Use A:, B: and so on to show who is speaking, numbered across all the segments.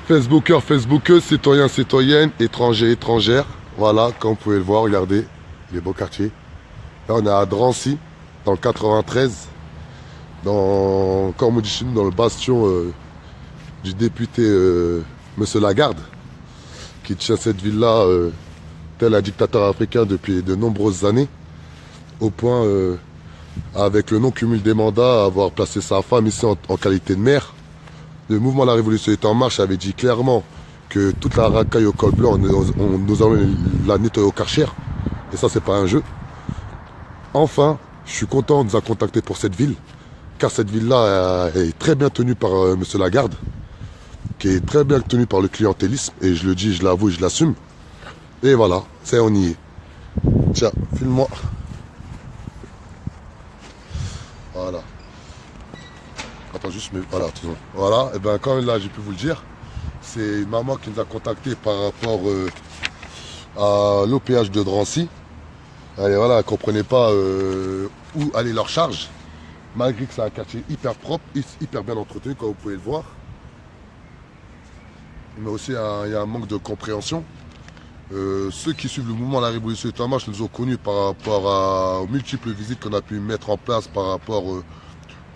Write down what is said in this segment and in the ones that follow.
A: Facebookers, Facebookeuses, citoyens, citoyennes, étrangers, étrangères. Voilà, comme vous pouvez le voir, regardez, les beaux quartiers. Là, on est à Drancy, dans le 93, comme on dit chez nous, dans le bastion du député Monsieur Lagarde, qui tient cette ville-là tel un dictateur africain depuis de nombreuses années, au point, avec le non-cumul des mandats, avoir placé sa femme ici en qualité de mère. Le mouvement La Révolution est en marche avait dit clairement que toute la racaille au col blanc, nous allons la nettoyer au Karcher. Et ça, c'est pas un jeu. Enfin, je suis content, on nous a contacté pour cette ville, car cette ville-là est très bien tenue par Monsieur Lagarde, qui est très bien tenue par le clientélisme, et je le dis, je l'avoue, je l'assume. Et voilà, ça on y est. Tiens, filme-moi. Voilà. Attends juste, mais voilà, voilà, et bien quand là j'ai pu vous le dire, c'est une maman qui nous a contacté par rapport à l'OPH de Drancy. Et voilà, elle ne comprenait pas où allait leur charge, malgré que c'est un quartier hyper propre, hyper bien entretenu, comme vous pouvez le voir. Mais aussi, il y a un manque de compréhension. Ceux qui suivent le mouvement La Révolution est en marche nous ont connus par rapport aux multiples visites qu'on a pu mettre en place par rapport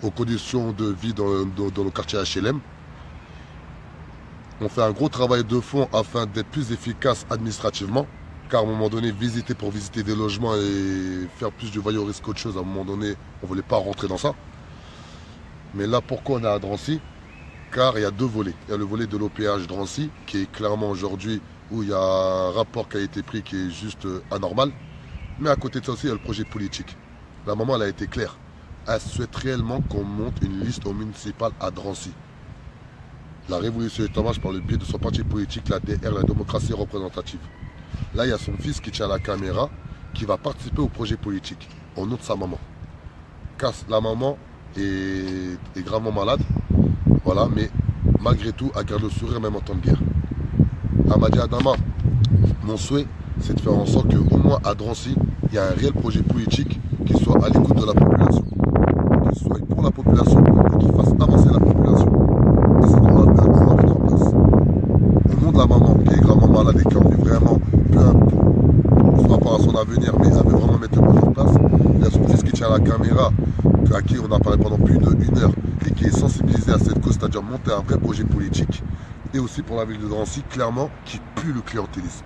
A: aux conditions de vie dans le quartier HLM. On fait un gros travail de fond afin d'être plus efficace administrativement, car à un moment donné, visiter pour visiter des logements et faire plus de voyeurisme qu'autre chose, à un moment donné, on ne voulait pas rentrer dans ça. Mais là, pourquoi on est à Drancy? Car il y a deux volets. Il y a le volet de l'OPH Drancy, qui est clairement aujourd'hui où il y a un rapport qui a été pris qui est juste anormal. Mais à côté de ça aussi, il y a le projet politique. La maman, elle a été claire. Elle souhaite réellement qu'on monte une liste au municipal à Drancy. La Révolution est en marche par le biais de son parti politique, la DR, la démocratie représentative. Là, il y a son fils qui tient la caméra, qui va participer au projet politique, au nom de sa maman. Car la maman est gravement malade, voilà, mais malgré tout, elle garde le sourire même en temps de guerre. Elle m'a dit, Adama, mon souhait, c'est de faire en sorte qu'au moins à Drancy, il y a un réel projet politique qui soit à l'écoute de la population, qui soit pour la population et qui fasse avancer la population. Et c'est qu'on va mettre en place. Au nom de la maman, qui est gravement malade et qui en est vraiment plein par rapport à son avenir, mais elle veut vraiment mettre le projet en place. Il y a son fils qui tient la caméra, à qui on a parlé pendant plus d'une heure, et qui est sensibilisé à cette cause, c'est-à-dire monter un vrai projet politique. Et aussi pour la ville de Drancy, clairement, qui pue le clientélisme,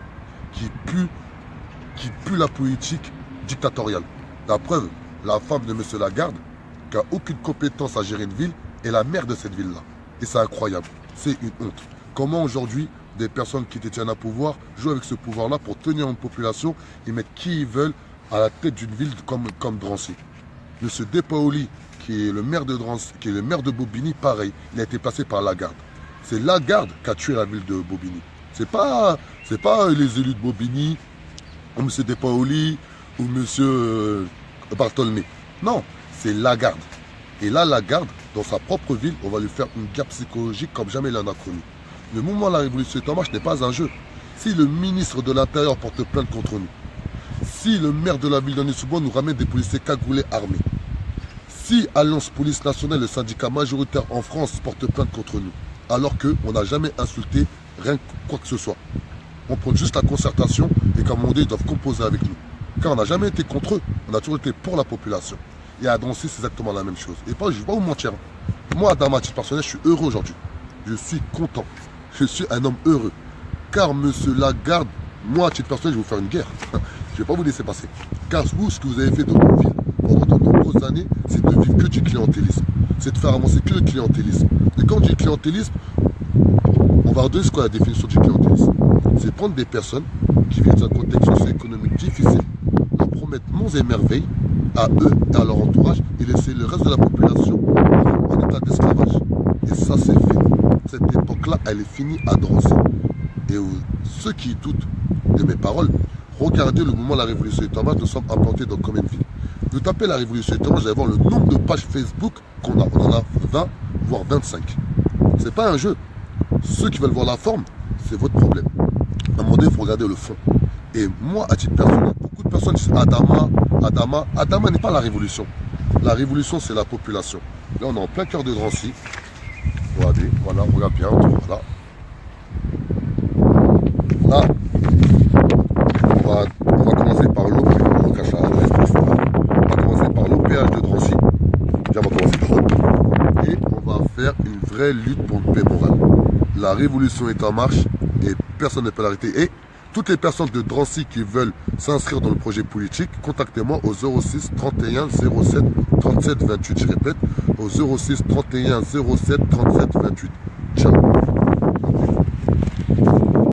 A: qui pue la politique dictatoriale. La preuve, la femme de M. Lagarde, qui n'a aucune compétence à gérer une ville, est la maire de cette ville-là. Et c'est incroyable, c'est une honte. Comment aujourd'hui, des personnes qui détiennent un pouvoir jouent avec ce pouvoir-là pour tenir une population et mettre qui ils veulent à la tête d'une ville comme Drancy. M. Depaoli, qui est le maire de Drancy, qui est le maire de Bobigny, pareil, il a été placé par Lagarde. C'est Lagarde qui a tué la ville de Bobigny. C'est pas les élus de Bobigny, ou M. Depaoli, ou M. Bartholmé. Non, c'est Lagarde. Et là, Lagarde, dans sa propre ville, on va lui faire une guerre psychologique comme jamais il en a connu. Le mouvement La Révolution est en marche n'est pas un jeu. Si le ministre de l'Intérieur porte plainte contre nous, si le maire de la ville d'Anis-sous-Bois nous ramène des policiers cagoulés armés, si Alliance Police Nationale, le syndicat majoritaire en France, porte plainte contre nous, alors qu'on n'a jamais insulté rien que quoi que ce soit. On prend juste la concertation et qu'à un moment donné, ils doivent composer avec nous. Car on n'a jamais été contre eux, on a toujours été pour la population. Et à Drancy, c'est exactement la même chose. Et pas, je ne vais pas vous mentir. Moi, à ma titre personnel, je suis heureux aujourd'hui. Je suis content. Je suis un homme heureux. Car M. Lagarde, moi, à titre personnel, je vais vous faire une guerre. Je ne vais pas vous laisser passer. Car vous, ce que vous avez fait dans nos villes pendant de nombreuses années, c'est de vivre que du clientélisme. C'est de faire avancer que le clientélisme. Et quand on dit clientélisme, on va redonner ce qu'est la définition du clientélisme. C'est prendre des personnes qui vivent dans un contexte socio-économique difficile, leur promettre monts et merveilles à eux et à leur entourage et laisser le reste de la population en état d'esclavage. Et ça, c'est fait. Cette époque-là, elle est finie à Drancy. Et ceux qui doutent de mes paroles, regardez le mouvement La Révolution est en marche, nous sommes implantés dans combien de villes. Vous tapez La Révolution est en marche, vous allez voir le nombre de pages Facebook qu'on a. On en a 20, voire 25. C'est pas un jeu. Ceux qui veulent voir la forme, c'est votre problème. À un moment donné, il faut regarder le fond. Et moi, à titre personnel, beaucoup de personnes disent Adama n'est pas la révolution. La révolution, c'est la population. Là, on est en plein cœur de Drancy. Regardez, voilà, on regarde bien, voilà. Là, on va commencer par l'eau. On va commencer par l'OPH de Drancy. Déjà, on va commencer par là. Et on va faire une vraie lutte pour le paix moral. La révolution est en marche et personne ne peut l'arrêter. Et toutes les personnes de Drancy qui veulent s'inscrire dans le projet politique, contactez-moi au 06 31 07 37 28. Je répète, au 06 31 07 37 28. Ciao.